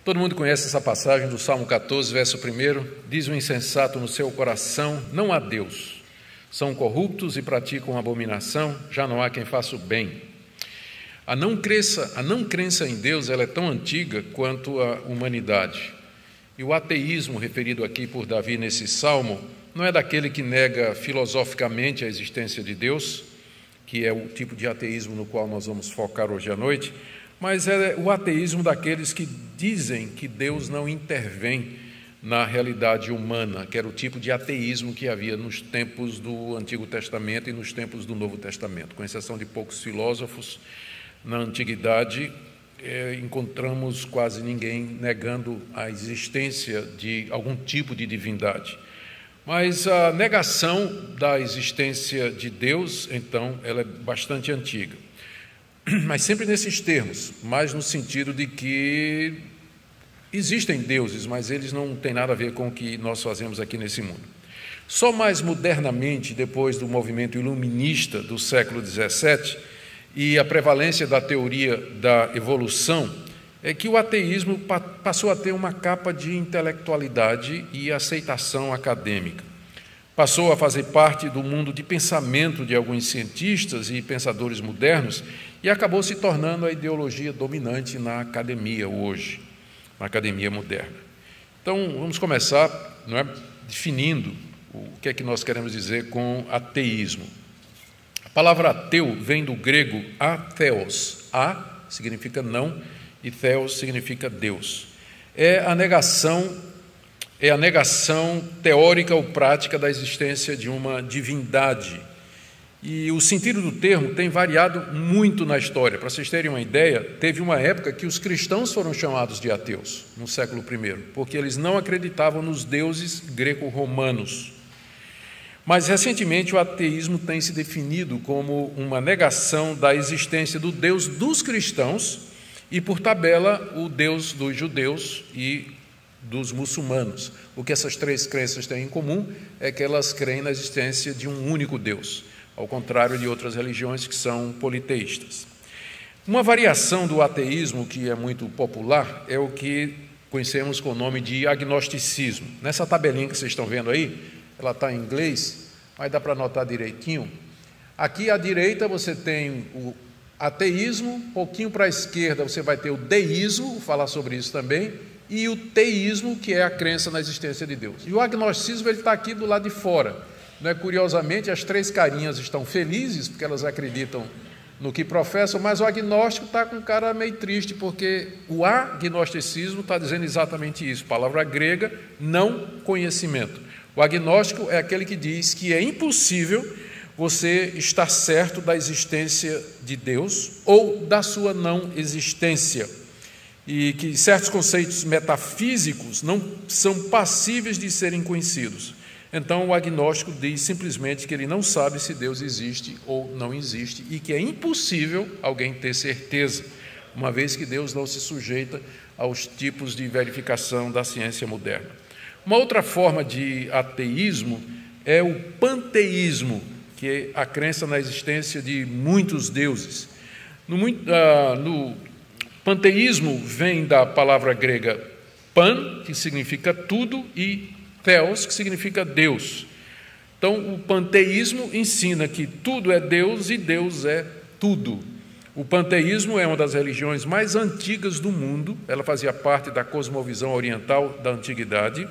Todo mundo conhece essa passagem do Salmo 14, verso 1. Diz o insensato no seu coração: não há Deus. São corruptos e praticam abominação, já não há quem faça o bem. A não crença em Deus ela é tão antiga quanto a humanidade. E o ateísmo referido aqui por Davi nesse salmo não é daquele que nega filosoficamente a existência de Deus, que é o tipo de ateísmo no qual nós vamos focar hoje à noite, mas é o ateísmo daqueles que dizem que Deus não intervém na realidade humana, que era o tipo de ateísmo que havia nos tempos do Antigo Testamento e nos tempos do Novo Testamento. Com exceção de poucos filósofos, na Antiguidade, encontramos quase ninguém negando a existência de algum tipo de divindade. Mas a negação da existência de Deus, então, ela é bastante antiga. Mas sempre nesses termos, mais no sentido de que existem deuses, mas eles não têm nada a ver com o que nós fazemos aqui nesse mundo. Só mais modernamente, depois do movimento iluminista do século XVII e a prevalência da teoria da evolução, é que o ateísmo passou a ter uma capa de intelectualidade e aceitação acadêmica. Passou a fazer parte do mundo de pensamento de alguns cientistas e pensadores modernos e acabou se tornando a ideologia dominante na academia hoje, na academia moderna. Então, vamos começar, definindo o que é que nós queremos dizer com ateísmo. A palavra ateu vem do grego atheos. A significa não e theos significa Deus. É a negação teórica ou prática da existência de uma divindade. E o sentido do termo tem variado muito na história. Para vocês terem uma ideia, teve uma época que os cristãos foram chamados de ateus, no século I, porque eles não acreditavam nos deuses greco-romanos. Mas, recentemente, o ateísmo tem se definido como uma negação da existência do Deus dos cristãos e, por tabela, o Deus dos judeus e dos muçulmanos. O que essas três crenças têm em comum é que elas creem na existência de um único Deus, ao contrário de outras religiões que são politeístas. Uma variação do ateísmo que é muito popular é o que conhecemos com o nome de agnosticismo. Nessa tabelinha que vocês estão vendo aí, ela está em inglês, mas dá para anotar direitinho. Aqui à direita você tem o ateísmo, um pouquinho para a esquerda você vai ter o deísmo, vou falar sobre isso também, e o teísmo, que é a crença na existência de Deus. E o agnosticismo ele está aqui do lado de fora. Curiosamente, as três carinhas estão felizes, porque elas acreditam no que professam, mas o agnóstico está com cara meio triste, porque o agnosticismo está dizendo exatamente isso, palavra grega, não conhecimento. O agnóstico é aquele que diz que é impossível você estar certo da existência de Deus ou da sua não existência, e que certos conceitos metafísicos não são passíveis de serem conhecidos. Então, o agnóstico diz simplesmente que ele não sabe se Deus existe ou não existe e que é impossível alguém ter certeza, uma vez que Deus não se sujeita aos tipos de verificação da ciência moderna. Uma outra forma de ateísmo é o panteísmo, que é a crença na existência de muitos deuses. No panteísmo vem da palavra grega pan, que significa tudo, e theos, que significa Deus. Então, o panteísmo ensina que tudo é Deus e Deus é tudo. O panteísmo é uma das religiões mais antigas do mundo, ela fazia parte da cosmovisão oriental da antiguidade,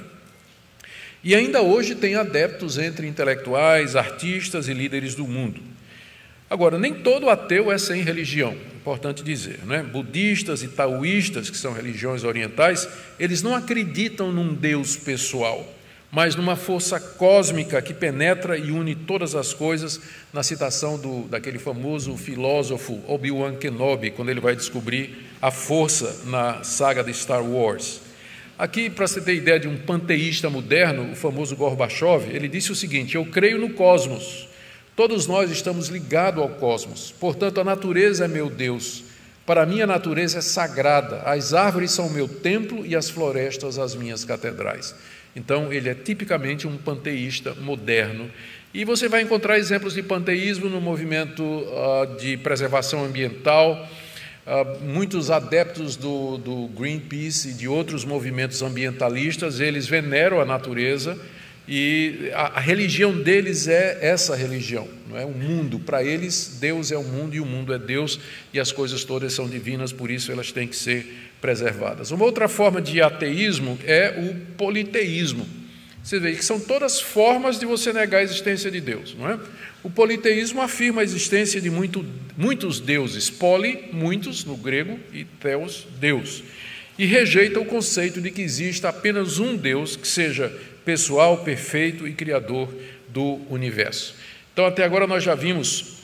e ainda hoje tem adeptos entre intelectuais, artistas e líderes do mundo. Agora, nem todo ateu é sem religião, importante dizer, Budistas e taoístas, que são religiões orientais, eles não acreditam num Deus pessoal, mas numa força cósmica que penetra e une todas as coisas, na citação daquele famoso filósofo Obi-Wan Kenobi, quando ele vai descobrir a força na saga de Star Wars. Aqui, para você ter ideia de um panteísta moderno, o famoso Gorbachev, ele disse o seguinte: eu creio no cosmos, todos nós estamos ligados ao cosmos, portanto a natureza é meu Deus, para mim a natureza é sagrada, as árvores são o meu templo e as florestas as minhas catedrais. Então ele é tipicamente um panteísta moderno, e você vai encontrar exemplos de panteísmo no movimento de preservação ambiental, Muitos adeptos do Greenpeace e de outros movimentos ambientalistas, eles veneram a natureza e a religião deles é essa religião, não é? O mundo, para eles, Deus é o mundo e o mundo é Deus e as coisas todas são divinas, por isso elas têm que ser preservadas. Uma outra forma de ateísmo é o politeísmo. Você vê que são todas formas de você negar a existência de Deus, não é? O politeísmo afirma a existência de muitos deuses, poli, muitos no grego, e theos, Deus, e rejeita o conceito de que exista apenas um Deus que seja pessoal, perfeito e criador do universo. Então, até agora nós já vimos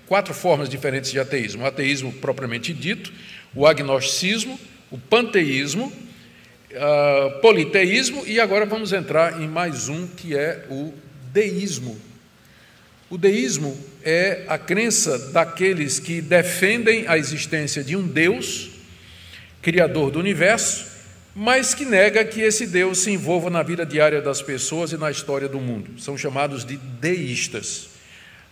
quatro formas diferentes de ateísmo. O ateísmo propriamente dito, o agnosticismo, o panteísmo, politeísmo, e agora vamos entrar em mais um, que é o deísmo. O deísmo é a crença daqueles que defendem a existência de um Deus, criador do universo, mas que nega que esse Deus se envolva na vida diária das pessoas e na história do mundo. São chamados de deístas.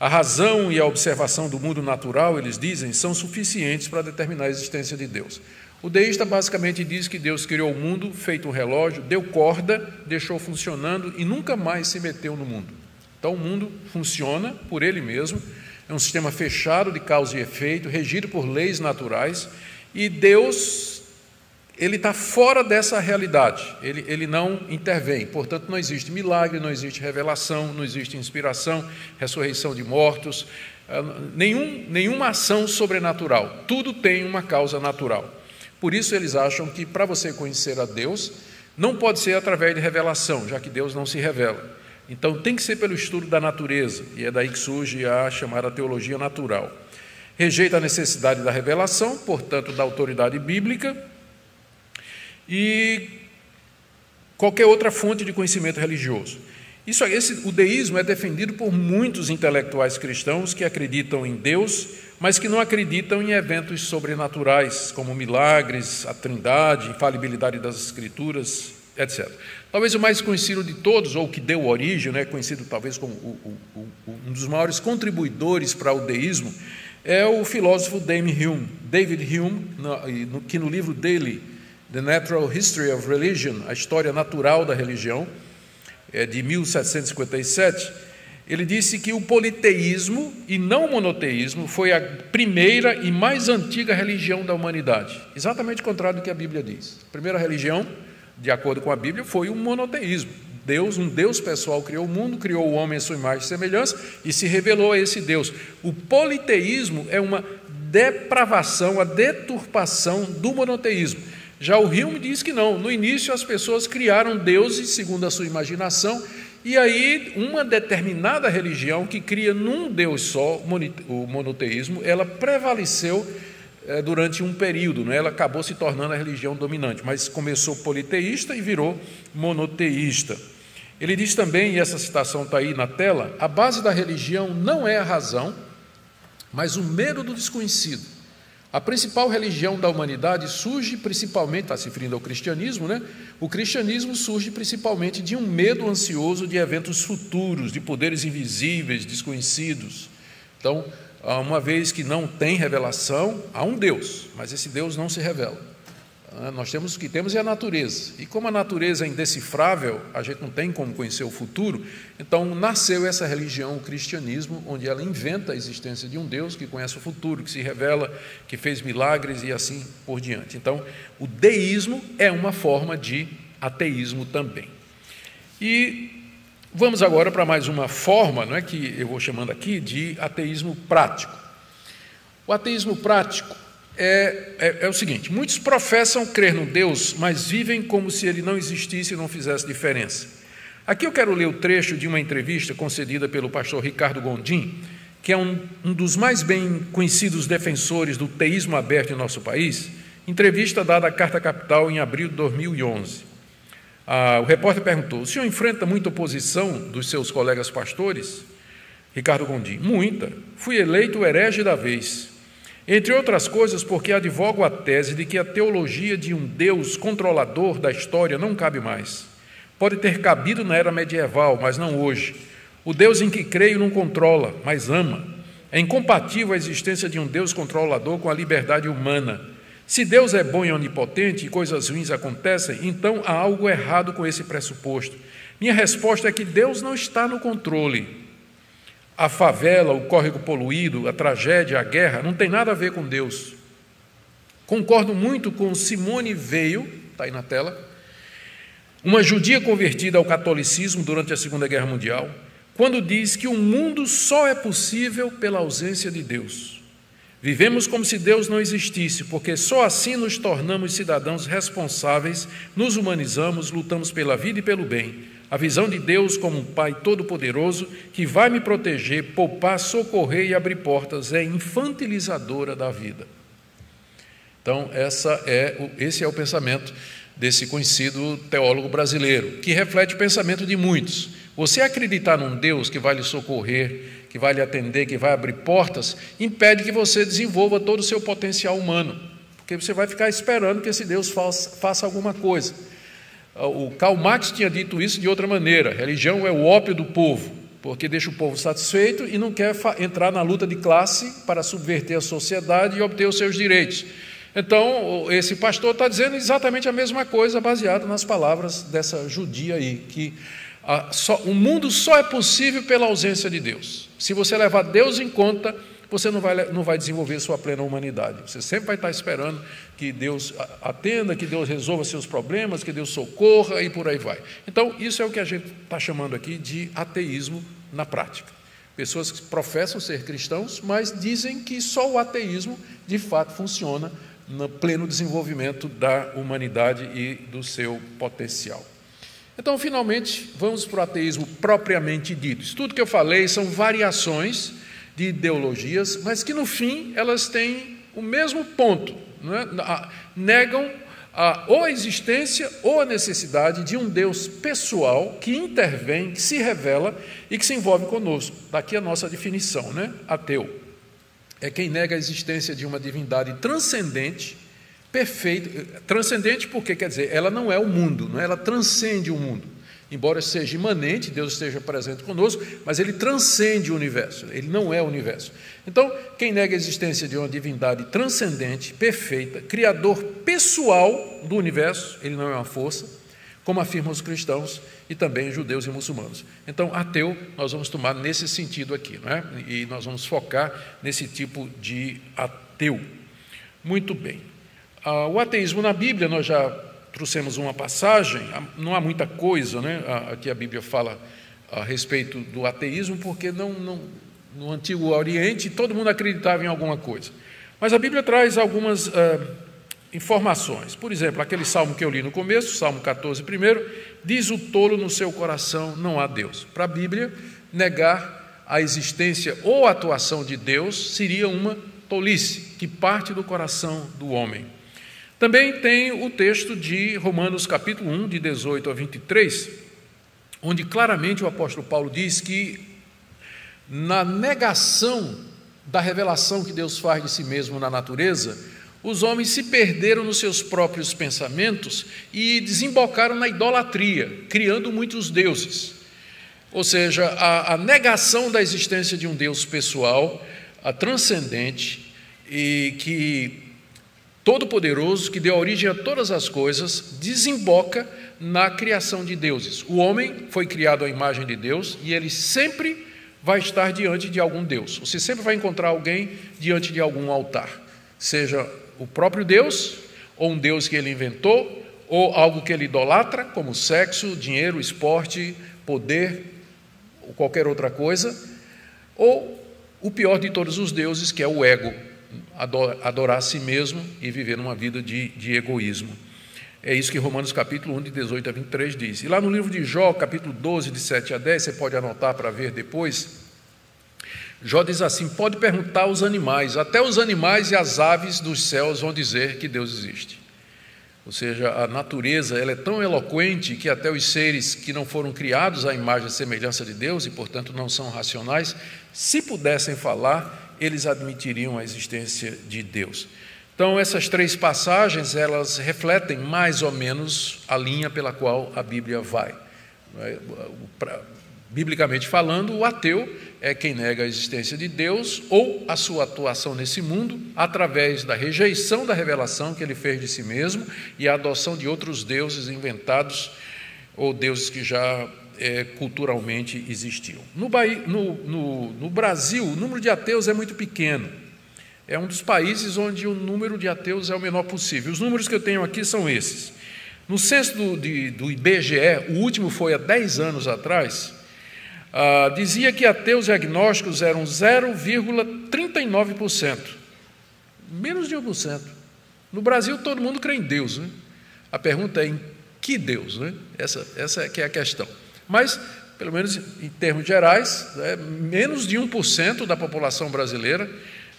A razão e a observação do mundo natural, eles dizem, são suficientes para determinar a existência de Deus. O deísta basicamente diz que Deus criou o mundo, feito um relógio, deu corda, deixou funcionando e nunca mais se meteu no mundo. Então o mundo funciona por ele mesmo, é um sistema fechado de causa e efeito, regido por leis naturais, e Deus, ele está fora dessa realidade, ele não intervém, portanto não existe milagre, não existe revelação, não existe inspiração, ressurreição de mortos, nenhuma ação sobrenatural, tudo tem uma causa natural. Por isso eles acham que para você conhecer a Deus, não pode ser através de revelação, já que Deus não se revela. Então tem que ser pelo estudo da natureza, e é daí que surge a chamada teologia natural. Rejeita a necessidade da revelação, portanto da autoridade bíblica, e qualquer outra fonte de conhecimento religioso. O deísmo é defendido por muitos intelectuais cristãos que acreditam em Deus, mas que não acreditam em eventos sobrenaturais, como milagres, a trindade, infalibilidade das escrituras, etc. Talvez o mais conhecido de todos, ou que deu origem, conhecido talvez como um dos maiores contribuidores para o deísmo, é o filósofo David Hume, que no livro dele, The Natural History of Religion, a história natural da religião, de 1757, ele disse que o politeísmo e não o monoteísmo foi a primeira e mais antiga religião da humanidade. Exatamente o contrário do que a Bíblia diz. A primeira religião, de acordo com a Bíblia, foi o monoteísmo. Um Deus pessoal criou o mundo, criou o homem à sua imagem e semelhança e se revelou a esse Deus. O politeísmo é uma depravação, a deturpação do monoteísmo. Já o Hume diz que não. No início as pessoas criaram deuses segundo a sua imaginação, e aí uma determinada religião que cria num Deus só, o monoteísmo, ela prevaleceu durante um período, ela acabou se tornando a religião dominante, mas começou politeísta e virou monoteísta. Ele diz também, e essa citação está aí na tela, a base da religião não é a razão, mas o medo do desconhecido. A principal religião da humanidade surge principalmente, está se referindo ao cristianismo, O cristianismo surge principalmente de um medo ansioso de eventos futuros, de poderes invisíveis, desconhecidos. Então, uma vez que não tem revelação, há um Deus, mas esse Deus não se revela. Nós temos o que temos é a natureza, e como a natureza é indecifrável, a gente não tem como conhecer o futuro, então nasceu essa religião, o cristianismo, onde ela inventa a existência de um Deus que conhece o futuro, que se revela, que fez milagres e assim por diante. Então, o deísmo é uma forma de ateísmo também. E vamos agora para mais uma forma, que eu vou chamando aqui de ateísmo prático. O ateísmo prático é o seguinte: muitos professam crer no Deus, mas vivem como se ele não existisse e não fizesse diferença. Aqui eu quero ler o trecho de uma entrevista concedida pelo pastor Ricardo Gondim, que é um dos mais bem conhecidos defensores do teísmo aberto em nosso país, entrevista dada à Carta Capital em abril de 2011. O repórter perguntou: o senhor enfrenta muita oposição dos seus colegas pastores? Ricardo Gondim: muita. Fui eleito o herege da vez. Entre outras coisas, porque advogo a tese de que a teologia de um Deus controlador da história não cabe mais. Pode ter cabido na era medieval, mas não hoje. O Deus em que creio não controla, mas ama. É incompatível a existência de um Deus controlador com a liberdade humana. Se Deus é bom e onipotente e coisas ruins acontecem, então há algo errado com esse pressuposto. Minha resposta é que Deus não está no controle. A favela, o córrego poluído, a tragédia, a guerra, não tem nada a ver com Deus. Concordo muito com Simone Weil, está aí na tela, uma judia convertida ao catolicismo durante a Segunda Guerra Mundial, quando diz que o mundo só é possível pela ausência de Deus. Vivemos como se Deus não existisse, porque só assim nos tornamos cidadãos responsáveis, nos humanizamos, lutamos pela vida e pelo bem. A visão de Deus como um Pai todo-poderoso que vai me proteger, poupar, socorrer e abrir portas é infantilizadora da vida. Então, esse é o pensamento desse conhecido teólogo brasileiro, que reflete o pensamento de muitos. Você acreditar num Deus que vai lhe socorrer, que vai lhe atender, que vai abrir portas, impede que você desenvolva todo o seu potencial humano, porque você vai ficar esperando que esse Deus faça alguma coisa. O Karl Marx tinha dito isso de outra maneira: religião é o ópio do povo, porque deixa o povo satisfeito e não quer entrar na luta de classe para subverter a sociedade e obter os seus direitos. Então, esse pastor está dizendo exatamente a mesma coisa, baseado nas palavras dessa judia aí, que o mundo só é possível pela ausência de Deus. Se você levar Deus em conta, você não vai desenvolver sua plena humanidade. Você sempre vai estar esperando que Deus atenda, que Deus resolva seus problemas, que Deus socorra e por aí vai. Então, isso é o que a gente está chamando aqui de ateísmo na prática. Pessoas que professam ser cristãos, mas dizem que só o ateísmo, de fato, funciona no pleno desenvolvimento da humanidade e do seu potencial. Então, finalmente, vamos para o ateísmo propriamente dito. Isso tudo que eu falei são variações de ideologias, mas que, no fim, elas têm o mesmo ponto, não é? Negam ou a existência ou a necessidade de um Deus pessoal que intervém, que se revela e que se envolve conosco. Daqui a nossa definição, né? Ateu é quem nega a existência de uma divindade transcendente, perfeita. Transcendente porque, quer dizer, ela não é o mundo, não é? Ela transcende o mundo. Embora seja imanente, Deus esteja presente conosco, mas Ele transcende o universo, Ele não é o universo. Então, quem nega a existência de uma divindade transcendente, perfeita, criador pessoal do universo, Ele não é uma força, como afirmam os cristãos e também judeus e muçulmanos. Então, ateu, nós vamos tomar nesse sentido aqui, não é? E nós vamos focar nesse tipo de ateu. Muito bem. O ateísmo na Bíblia, nós já trouxemos uma passagem, não há muita coisa, né, que a Bíblia fala a respeito do ateísmo, porque no Antigo Oriente todo mundo acreditava em alguma coisa. Mas a Bíblia traz algumas informações. Por exemplo, aquele salmo que eu li no começo, Salmo 14, primeiro, diz: o tolo no seu coração não há Deus. Para a Bíblia, negar a existência ou a atuação de Deus seria uma tolice, que parte do coração do homem. Também tem o texto de Romanos capítulo 1, de 18 a 23, onde claramente o apóstolo Paulo diz que na negação da revelação que Deus faz de si mesmo na natureza, os homens se perderam nos seus próprios pensamentos e desembocaram na idolatria, criando muitos deuses. Ou seja, a negação da existência de um Deus pessoal, transcendente e que todo-poderoso, que deu origem a todas as coisas, desemboca na criação de deuses. O homem foi criado à imagem de Deus e ele sempre vai estar diante de algum Deus. Você sempre vai encontrar alguém diante de algum altar, seja o próprio Deus, ou um Deus que ele inventou, ou algo que ele idolatra, como sexo, dinheiro, esporte, poder, ou qualquer outra coisa, ou o pior de todos os deuses, que é o ego, adorar a si mesmo e viver uma vida de egoísmo. É isso que Romanos capítulo 1, de 18 a 23 diz. E lá no livro de Jó, capítulo 12, de 7 a 10, você pode anotar para ver depois, Jó diz assim: pode perguntar aos animais, até os animais e as aves dos céus vão dizer que Deus existe. Ou seja, a natureza ela é tão eloquente que até os seres que não foram criados à imagem e semelhança de Deus e, portanto, não são racionais, se pudessem falar, eles admitiriam a existência de Deus. Então, essas três passagens, elas refletem mais ou menos a linha pela qual a Bíblia vai. Biblicamente falando, o ateu é quem nega a existência de Deus ou a sua atuação nesse mundo através da rejeição da revelação que ele fez de si mesmo e a adoção de outros deuses inventados ou deuses que já culturalmente existiam. No Brasil, o número de ateus é muito pequeno. É um dos países onde o número de ateus é o menor possível. Os números que eu tenho aqui são esses. No censo do IBGE, o último foi há 10 anos atrás, dizia que ateus e agnósticos eram 0,39%, menos de 1%. No Brasil, todo mundo crê em Deus, né? A pergunta é em que Deus, né? Essa é que é a questão. Mas, pelo menos em termos gerais, menos de 1% da população brasileira,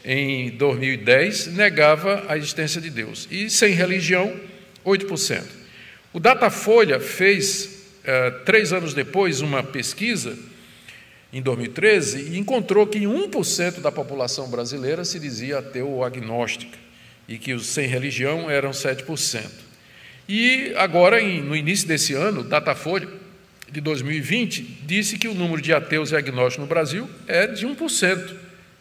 em 2010, negava a existência de Deus. E sem religião, 8%. O Datafolha fez, 3 anos depois, uma pesquisa, em 2013, e encontrou que 1% da população brasileira se dizia ateu ou agnóstica, e que os sem religião eram 7%. E agora, no início desse ano, Datafolha, de 2020, disse que o número de ateus e agnósticos no Brasil é de 1%.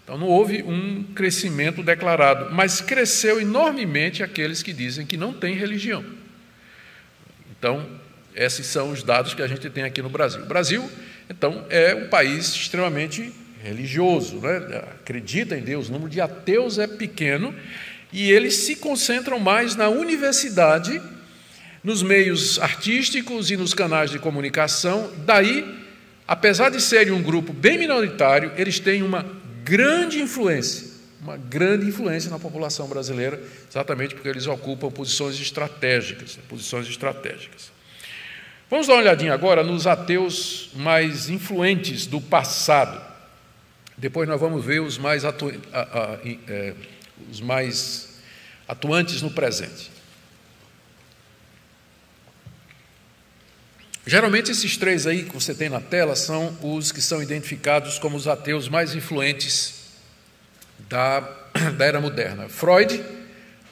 Então, não houve um crescimento declarado, mas cresceu enormemente aqueles que dizem que não têm religião. Então, esses são os dados que a gente tem aqui no Brasil. O Brasil, então, é um país extremamente religioso, né? Acredita em Deus, o número de ateus é pequeno e eles se concentram mais na universidade, nos meios artísticos e nos canais de comunicação. Daí, apesar de serem um grupo bem minoritário, eles têm uma grande influência na população brasileira, exatamente porque eles ocupam posições estratégicas. Vamos dar uma olhadinha agora nos ateus mais influentes do passado. Depois nós vamos ver os mais atuantes no presente. Geralmente esses 3 aí que você tem na tela são os que são identificados como os ateus mais influentes da era moderna. Freud,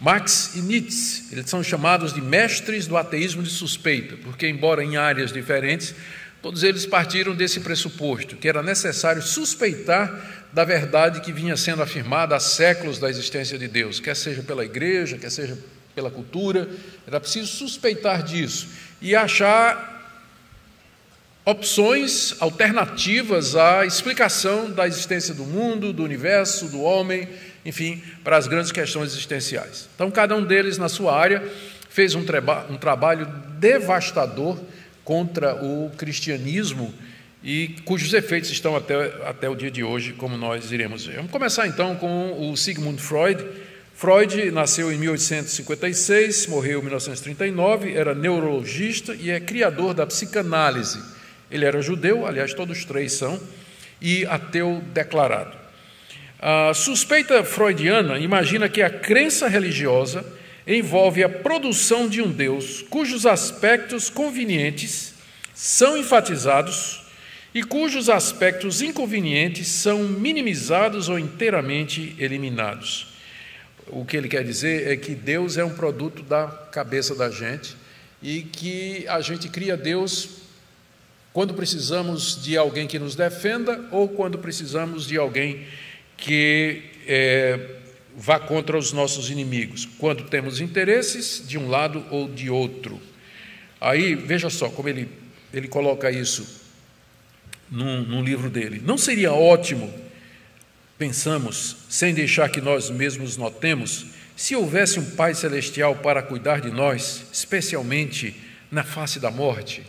Marx e Nietzsche, eles são chamados de mestres do ateísmo de suspeita, porque, embora em áreas diferentes, todos eles partiram desse pressuposto, que era necessário suspeitar da verdade que vinha sendo afirmada há séculos da existência de Deus, quer seja pela igreja, quer seja pela cultura, era preciso suspeitar disso e achar opções alternativas à explicação da existência do mundo, do universo, do homem, enfim, para as grandes questões existenciais. Então, cada um deles, na sua área, fez um trabalho devastador contra o cristianismo e cujos efeitos estão até o dia de hoje, como nós iremos ver. Vamos começar, então, com o Sigmund Freud. Freud nasceu em 1856, morreu em 1939, era neurologista e é criador da psicanálise. Ele era judeu, aliás, todos os 3 são, e ateu declarado. A suspeita freudiana imagina que a crença religiosa envolve a produção de um Deus cujos aspectos convenientes são enfatizados e cujos aspectos inconvenientes são minimizados ou inteiramente eliminados. O que ele quer dizer é que Deus é um produto da cabeça da gente e que a gente cria Deus quando precisamos de alguém que nos defenda ou quando precisamos de alguém que vá contra os nossos inimigos, quando temos interesses de um lado ou de outro. Aí, veja só como ele coloca isso num livro dele. Não seria ótimo, pensamos, sem deixar que nós mesmos notemos, se houvesse um Pai Celestial para cuidar de nós, especialmente na face da morte?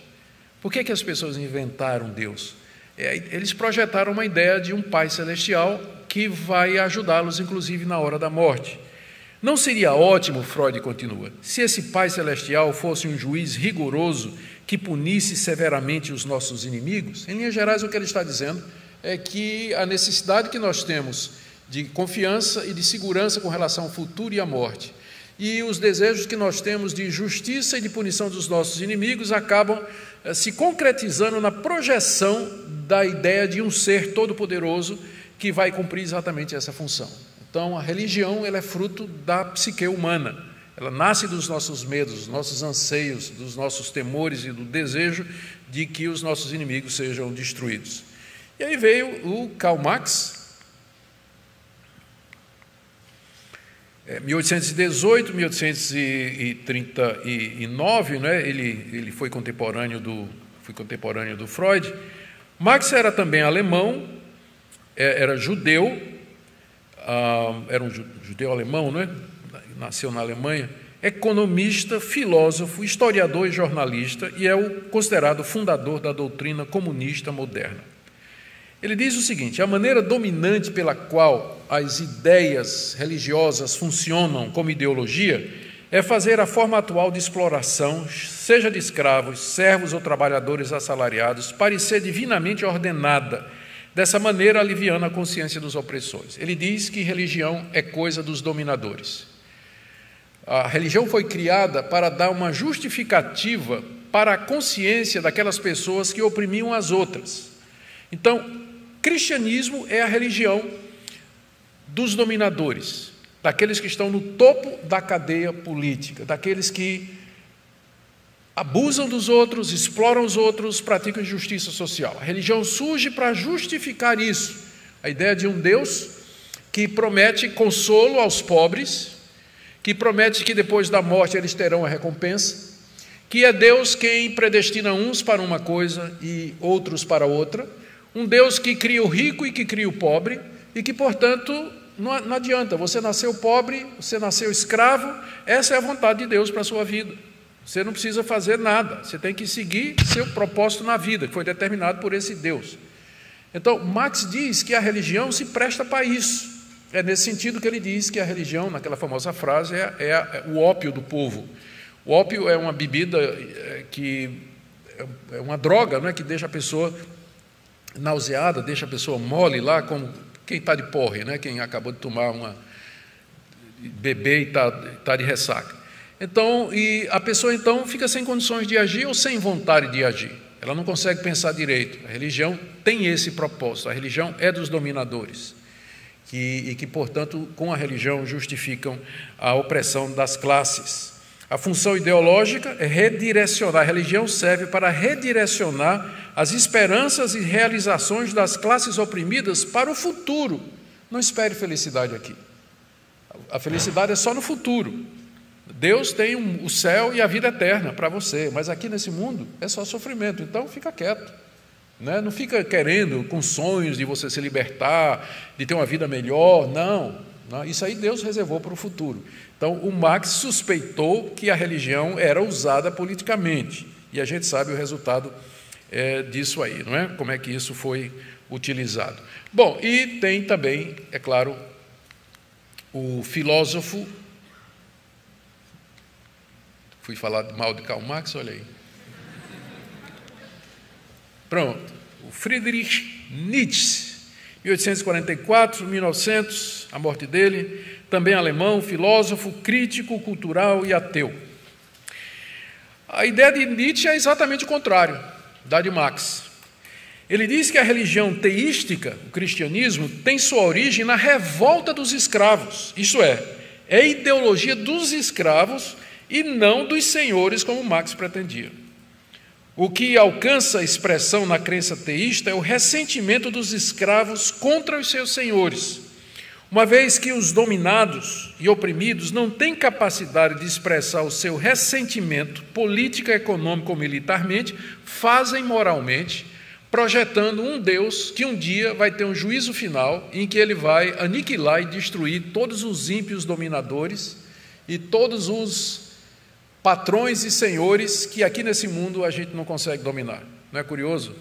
Por que as pessoas inventaram Deus? Eles projetaram uma ideia de um Pai Celestial que vai ajudá-los, inclusive, na hora da morte. Não seria ótimo, Freud continua, se esse Pai Celestial fosse um juiz rigoroso que punisse severamente os nossos inimigos? Em linhas gerais, o que ele está dizendo é que a necessidade que nós temos de confiança e de segurança com relação ao futuro e à morte, e os desejos que nós temos de justiça e de punição dos nossos inimigos acabam se concretizando na projeção da ideia de um ser todo-poderoso que vai cumprir exatamente essa função. Então, a religião ela é fruto da psique humana, Ela nasce dos nossos medos, dos nossos anseios, dos nossos temores e do desejo de que os nossos inimigos sejam destruídos. E aí veio o Karl Marx, 1818, 1839, né? Ele foi contemporâneo do Freud. Marx era também alemão, era judeu, era um judeu alemão, né? Nasceu na Alemanha, economista, filósofo, historiador e jornalista, e é o considerado fundador da doutrina comunista moderna. Ele diz o seguinte: a maneira dominante pela qual as ideias religiosas funcionam como ideologia é fazer a forma atual de exploração, seja de escravos, servos ou trabalhadores assalariados, parecer divinamente ordenada, dessa maneira aliviando a consciência dos opressores. Ele diz que religião é coisa dos dominadores. A religião foi criada para dar uma justificativa para a consciência daquelas pessoas que oprimiam as outras. Então, cristianismo é a religião dos dominadores, daqueles que estão no topo da cadeia política, daqueles que abusam dos outros, exploram os outros, praticam injustiça social. A religião surge para justificar isso, a ideia de um Deus que promete consolo aos pobres, que promete que depois da morte eles terão a recompensa, que é Deus quem predestina uns para uma coisa e outros para outra, um Deus que cria o rico e que cria o pobre, e que, portanto, não adianta, você nasceu pobre, você nasceu escravo, essa é a vontade de Deus para a sua vida. Você não precisa fazer nada, você tem que seguir seu propósito na vida, que foi determinado por esse Deus. Então, Marx diz que a religião se presta para isso. É nesse sentido que ele diz que a religião, naquela famosa frase, é o ópio do povo. O ópio é uma bebida que é uma droga, não é, que deixa a pessoa nauseada, deixa a pessoa mole lá, como quem está de porre, né, quem acabou de tomar beber e está de ressaca. Então, e a pessoa então fica sem condições de agir ou sem vontade de agir. Ela não consegue pensar direito. A religião tem esse propósito. A religião é dos dominadores. E que, portanto, com a religião justificam a opressão das classes. A função ideológica é redirecionar. A religião serve para redirecionar as esperanças e realizações das classes oprimidas para o futuro. Não espere felicidade aqui. A felicidade é só no futuro. Deus tem o céu e a vida eterna para você, mas aqui nesse mundo é só sofrimento. Então, fica quieto. Não fica querendo, com sonhos de você se libertar, de ter uma vida melhor, não. Isso aí Deus reservou para o futuro. Então, o Marx suspeitou que a religião era usada politicamente, e a gente sabe o resultado disso aí, não é? Como é que isso foi utilizado. Bom, e tem também, é claro, o filósofo, fui falar mal de Karl Marx, olha aí. Pronto, o Friedrich Nietzsche, 1844, 1900, a morte dele, também alemão, filósofo, crítico, cultural e ateu. A ideia de Nietzsche é exatamente o contrário da de Marx. Ele diz que a religião teística, o cristianismo, tem sua origem na revolta dos escravos, isso é a ideologia dos escravos e não dos senhores, como Marx pretendia. O que alcança expressão na crença teísta é o ressentimento dos escravos contra os seus senhores, uma vez que os dominados e oprimidos não têm capacidade de expressar o seu ressentimento política, econômica ou militarmente, fazem moralmente, projetando um Deus que um dia vai ter um juízo final em que ele vai aniquilar e destruir todos os ímpios dominadores e todos os patrões e senhores que aqui nesse mundo a gente não consegue dominar. Não é curioso?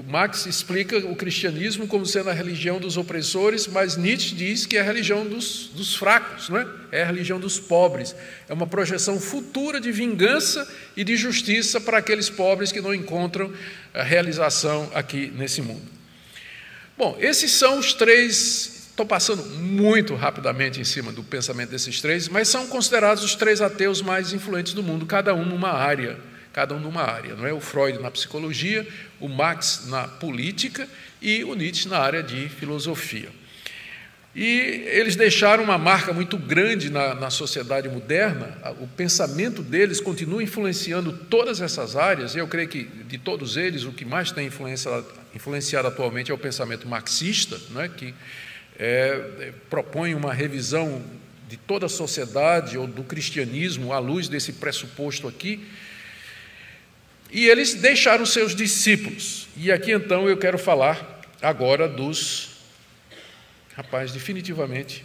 Marx explica o cristianismo como sendo a religião dos opressores, mas Nietzsche diz que é a religião dos fracos, não é? É a religião dos pobres. É uma projeção futura de vingança e de justiça para aqueles pobres que não encontram a realização aqui nesse mundo. Bom, esses são os três. Estou passando muito rapidamente em cima do pensamento desses três, mas são considerados os três ateus mais influentes do mundo, cada um numa área, não é? O Freud na psicologia, o Marx na política e o Nietzsche na área de filosofia. E eles deixaram uma marca muito grande na sociedade moderna. O pensamento deles continua influenciando todas essas áreas, e eu creio que, de todos eles, o que mais tem influenciado atualmente é o pensamento marxista, né, que propõe uma revisão de toda a sociedade ou do cristianismo à luz desse pressuposto aqui. E eles deixaram seus discípulos. E aqui, então, eu quero falar agora dos... Rapaz, definitivamente,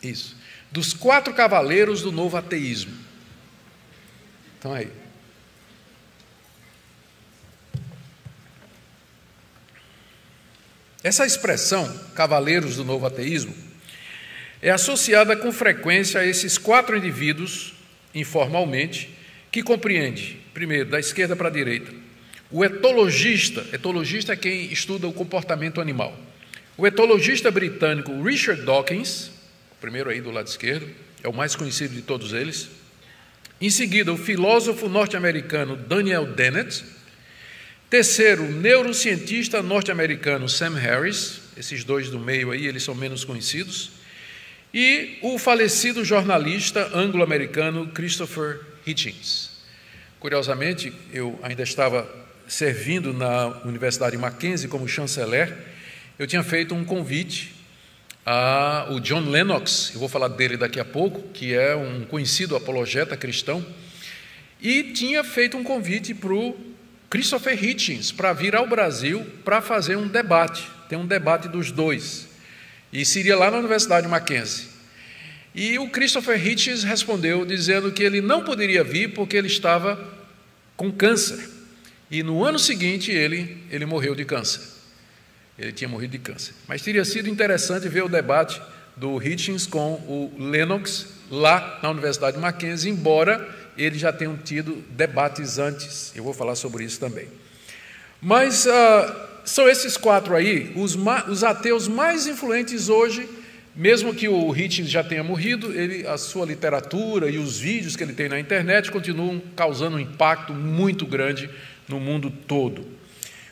isso. Dos 4 cavaleiros do novo ateísmo. Então, aí. Essa expressão, cavaleiros do novo ateísmo, é associada com frequência a esses 4 indivíduos, informalmente, que compreende, primeiro, da esquerda para a direita, o etologista é quem estuda o comportamento animal. O etologista britânico Richard Dawkins, primeiro aí do lado esquerdo, é o mais conhecido de todos eles. Em seguida, o filósofo norte-americano Daniel Dennett. Terceiro, o neurocientista norte-americano Sam Harris. Esses dois do meio aí, eles são menos conhecidos. E o falecido jornalista anglo-americano Christopher Hitchens. Curiosamente, eu ainda estava servindo na Universidade Mackenzie como chanceler. Eu tinha feito um convite ao John Lennox, eu vou falar dele daqui a pouco, que é um conhecido apologeta cristão, e tinha feito um convite para o Christopher Hitchens para vir ao Brasil para fazer um debate, tem um debate dos dois, e seria lá na Universidade Mackenzie. E o Christopher Hitchens respondeu dizendo que ele não poderia vir porque ele estava com câncer, e no ano seguinte ele morreu de câncer. Ele tinha morrido de câncer. Mas teria sido interessante ver o debate do Hitchens com o Lennox lá na Universidade Mackenzie, embora eles já tenham tido debates antes. Eu vou falar sobre isso também. Mas são esses 4 aí, os ateus mais influentes hoje, mesmo que o Hitchens já tenha morrido, a sua literatura e os vídeos que ele tem na internet continuam causando um impacto muito grande no mundo todo.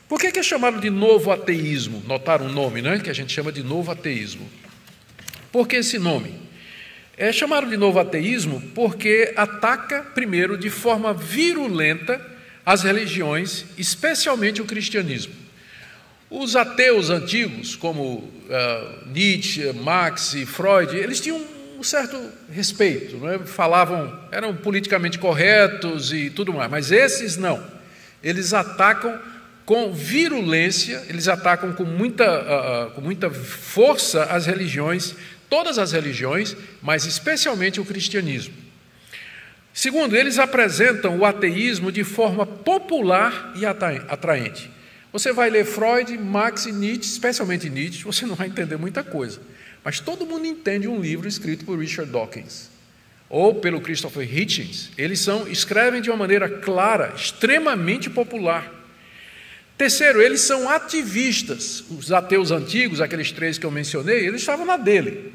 Por que é chamado de novo ateísmo? Notaram o nome, né? Que a gente chama de novo ateísmo. Por que esse nome? É chamado de novo ateísmo porque ataca, primeiro, de forma virulenta as religiões, especialmente o cristianismo. Os ateus antigos, como Nietzsche, Marx e Freud, eles tinham um certo respeito, não é? Eram politicamente corretos e tudo mais, mas esses não. Eles atacam com virulência, eles atacam com muita força as religiões, todas as religiões, mas especialmente o cristianismo. Segundo, eles apresentam o ateísmo de forma popular e atraente. Você vai ler Freud, Marx e Nietzsche, especialmente Nietzsche, você não vai entender muita coisa, mas todo mundo entende um livro escrito por Richard Dawkins ou pelo Christopher Hitchens. Eles escrevem de uma maneira clara, extremamente popular. Terceiro, eles são ativistas. Os ateus antigos, aqueles 3 que eu mencionei, eles estavam na dele.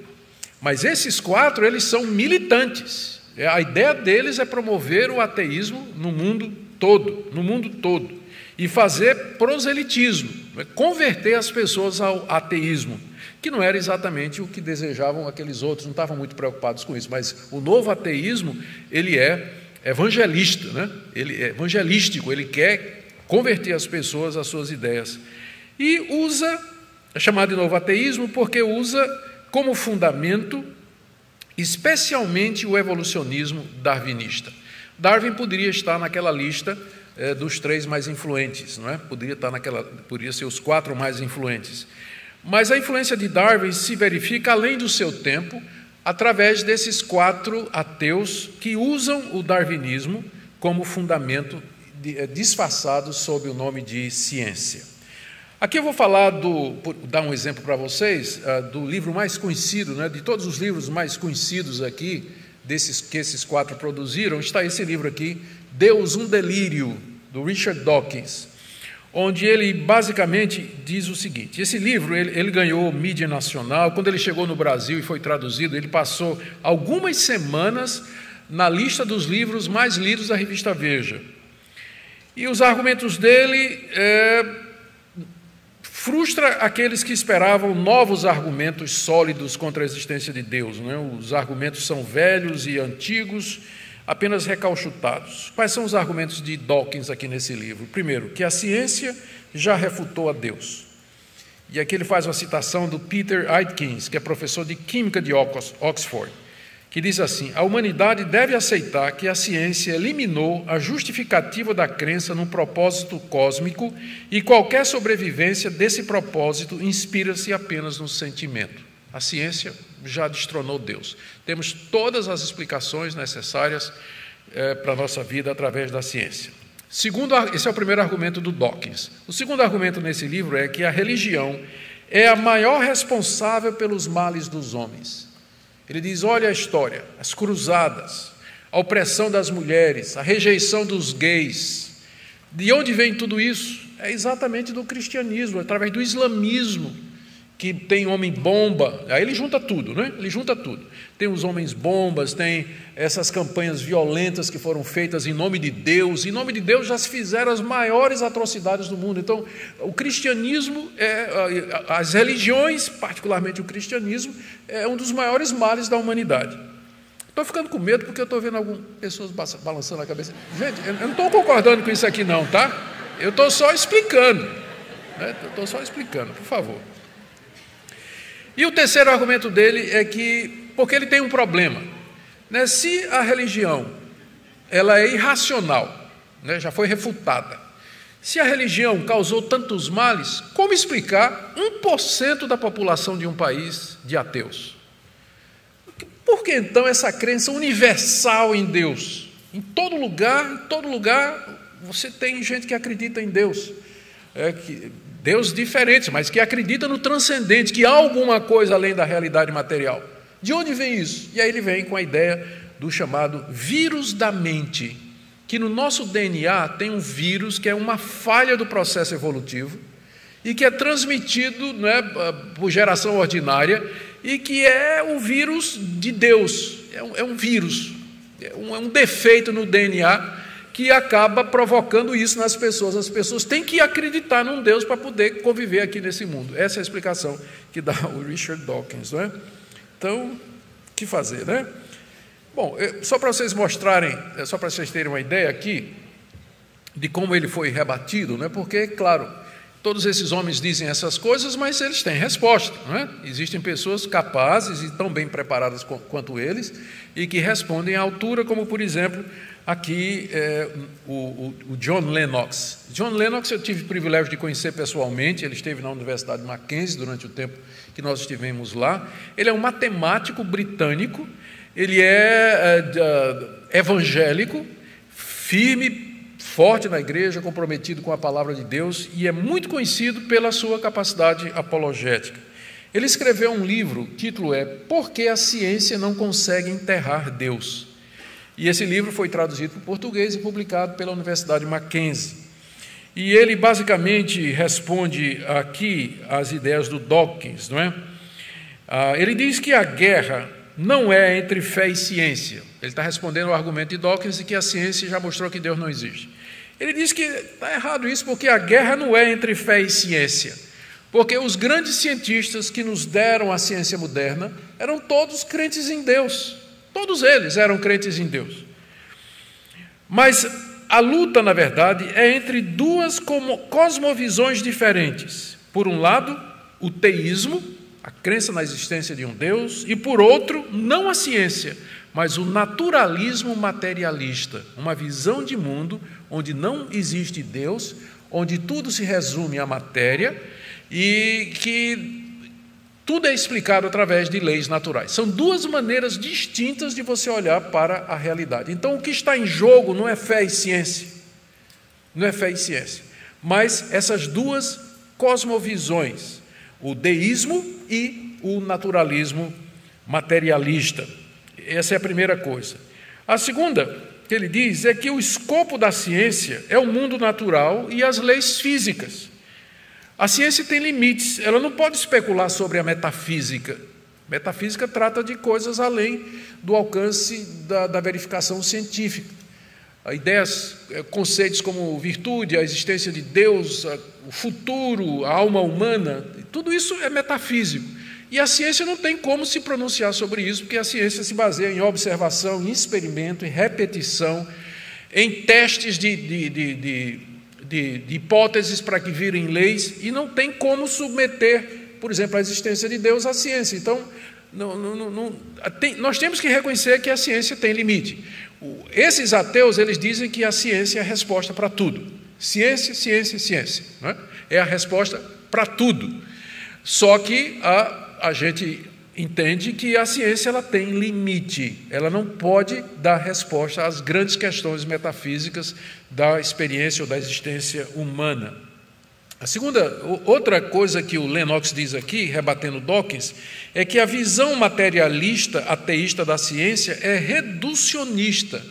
Mas esses 4, eles são militantes. A ideia deles é promover o ateísmo no mundo todo, e fazer proselitismo, converter as pessoas ao ateísmo, que não era exatamente o que desejavam aqueles outros, não estavam muito preocupados com isso, mas o novo ateísmo, ele é evangelista, né? Ele é evangelístico, ele quer converter as pessoas às suas ideias. E é chamado de novo ateísmo porque usa como fundamento especialmente o evolucionismo darwinista. Darwin poderia estar naquela lista dos 3 mais influentes, não é? Poderia ser os 4 mais influentes. Mas a influência de Darwin se verifica além do seu tempo, através desses 4 ateus que usam o darwinismo como fundamento disfarçados sob o nome de ciência. Aqui eu vou falar dar um exemplo para vocês do livro mais conhecido, né, de todos os livros mais conhecidos aqui, que esses 4 produziram, está esse livro aqui, Deus, um Delírio, do Richard Dawkins, onde ele basicamente diz o seguinte: esse livro ele ganhou mídia nacional. Quando ele chegou no Brasil e foi traduzido, ele passou algumas semanas na lista dos livros mais lidos da revista Veja. E os argumentos dele frustra aqueles que esperavam novos argumentos sólidos contra a existência de Deus, não é? Os argumentos são velhos e antigos, apenas recauchutados. Quais são os argumentos de Dawkins aqui nesse livro? Primeiro, que a ciência já refutou a Deus. E aqui ele faz uma citação do Peter Aitken, que é professor de Química de Oxford, que diz assim: a humanidade deve aceitar que a ciência eliminou a justificativa da crença num propósito cósmico e qualquer sobrevivência desse propósito inspira-se apenas no sentimento. A ciência já destronou Deus. Temos todas as explicações necessárias para a nossa vida através da ciência. Segundo, esse é o primeiro argumento do Dawkins. O segundo argumento nesse livro é que a religião é a maior responsável pelos males dos homens. Ele diz: olha a história, as cruzadas, a opressão das mulheres, a rejeição dos gays. De onde vem tudo isso? É exatamente do cristianismo, através do islamismo, que tem homem-bomba. Aí ele junta tudo, né? Ele junta tudo. Tem os homens-bombas, tem essas campanhas violentas que foram feitas em nome de Deus. Em nome de Deus já se fizeram as maiores atrocidades do mundo. Então, o cristianismo, as religiões, particularmente o cristianismo, é um dos maiores males da humanidade. Estou ficando com medo porque eu estou vendo algumas pessoas balançando a cabeça. Gente, eu não estou concordando com isso aqui não, tá? Eu estou só explicando. Né? Eu estou só explicando, por favor. E o terceiro argumento dele é que, porque ele tem um problema, né? Se a religião ela é irracional, né? Já foi refutada, se a religião causou tantos males, como explicar 1% da população de um país de ateus? Por que então essa crença universal em Deus? Em todo lugar você tem gente que acredita em Deus, Deus diferentes, mas que acredita no transcendente, que há alguma coisa além da realidade material. De onde vem isso? E aí ele vem com a ideia do chamado vírus da mente, que no nosso DNA tem um vírus que é uma falha do processo evolutivo e que é transmitido, né, por geração ordinária e que é o vírus de Deus. É um vírus, é um defeito no DNA que acaba provocando isso nas pessoas. As pessoas têm que acreditar num Deus para poder conviver aqui nesse mundo. Essa é a explicação que dá o Richard Dawkins, não é? Então, o que fazer, né? Bom, só para vocês mostrarem, só para vocês terem uma ideia aqui de como ele foi rebatido, não é? Porque, claro, todos esses homens dizem essas coisas, mas eles têm resposta, não é? Existem pessoas capazes e tão bem preparadas quanto eles e que respondem à altura, como, por exemplo, aqui o John Lennox. John Lennox eu tive o privilégio de conhecer pessoalmente. Ele esteve na Universidade Mackenzie durante o tempo que nós estivemos lá. Ele é um matemático britânico, ele é evangélico, firme, forte na igreja, comprometido com a palavra de Deus e é muito conhecido pela sua capacidade apologética. Ele escreveu um livro, o título é Por que a Ciência Não Consegue Enterrar Deus? E esse livro foi traduzido para o português e publicado pela Universidade Mackenzie. E ele basicamente responde aqui às ideias do Dawkins, não é? Ele diz que a guerra não é entre fé e ciência. Ele está respondendo ao argumento de Dawkins de que a ciência já mostrou que Deus não existe. Ele diz que está errado isso porque a guerra não é entre fé e ciência. Porque os grandes cientistas que nos deram a ciência moderna eram todos crentes em Deus. Todos eles eram crentes em Deus. Mas a luta, na verdade, é entre duas cosmovisões diferentes. Por um lado, o teísmo, a crença na existência de um Deus, e por outro, não a ciência, mas o naturalismo materialista, uma visão de mundo onde não existe Deus, onde tudo se resume à matéria e que tudo é explicado através de leis naturais. São duas maneiras distintas de você olhar para a realidade. Então, o que está em jogo não é fé e ciência. Não é fé e ciência. Mas essas duas cosmovisões, o deísmo e o naturalismo materialista. Essa é a primeira coisa. A segunda que ele diz é que o escopo da ciência é o mundo natural e as leis físicas. A ciência tem limites, ela não pode especular sobre a metafísica. Metafísica trata de coisas além do alcance da verificação científica. Ideias, conceitos como virtude, a existência de Deus, o futuro, a alma humana, tudo isso é metafísico. E a ciência não tem como se pronunciar sobre isso, porque a ciência se baseia em observação, em experimento, em repetição, em testes de hipóteses para que virem leis, e não tem como submeter, por exemplo, a existência de Deus à ciência. Então, nós temos que reconhecer que a ciência tem limite. Esses ateus, eles dizem que a ciência é a resposta para tudo. Ciência, ciência, ciência, né? É a resposta para tudo. Só que a gente entende que a ciência ela tem limite, ela não pode dar resposta às grandes questões metafísicas da experiência ou da existência humana. Outra coisa que o Lennox diz aqui, rebatendo Dawkins, é que a visão materialista, ateísta da ciência é reducionista.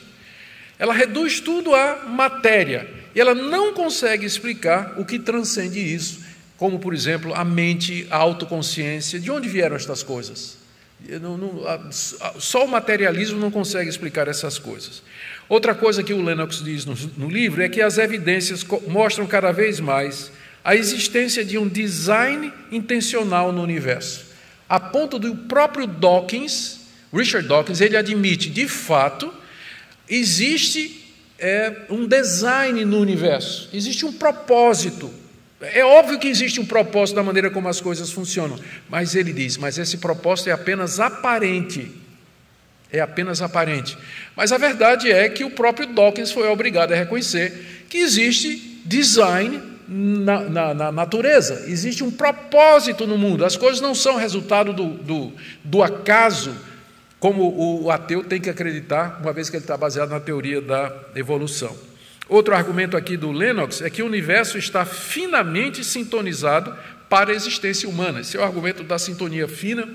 Ela reduz tudo à matéria, e ela não consegue explicar o que transcende isso, como, por exemplo, a mente, a autoconsciência. De onde vieram estas coisas? Só o materialismo não consegue explicar essas coisas. Outra coisa que o Lennox diz no livro é que as evidências mostram cada vez mais a existência de um design intencional no universo, a ponto do próprio Dawkins, Richard Dawkins, ele admite, de fato, existe um design no universo, existe um propósito. É óbvio que existe um propósito da maneira como as coisas funcionam, mas ele diz, mas esse propósito é apenas aparente. É apenas aparente. Mas a verdade é que o próprio Dawkins foi obrigado a reconhecer que existe design na natureza, existe um propósito no mundo. As coisas não são resultado do acaso, como o ateu tem que acreditar, uma vez que ele está baseado na teoria da evolução. Outro argumento aqui do Lennox é que o universo está finamente sintonizado para a existência humana. Esse é o argumento da sintonia fina,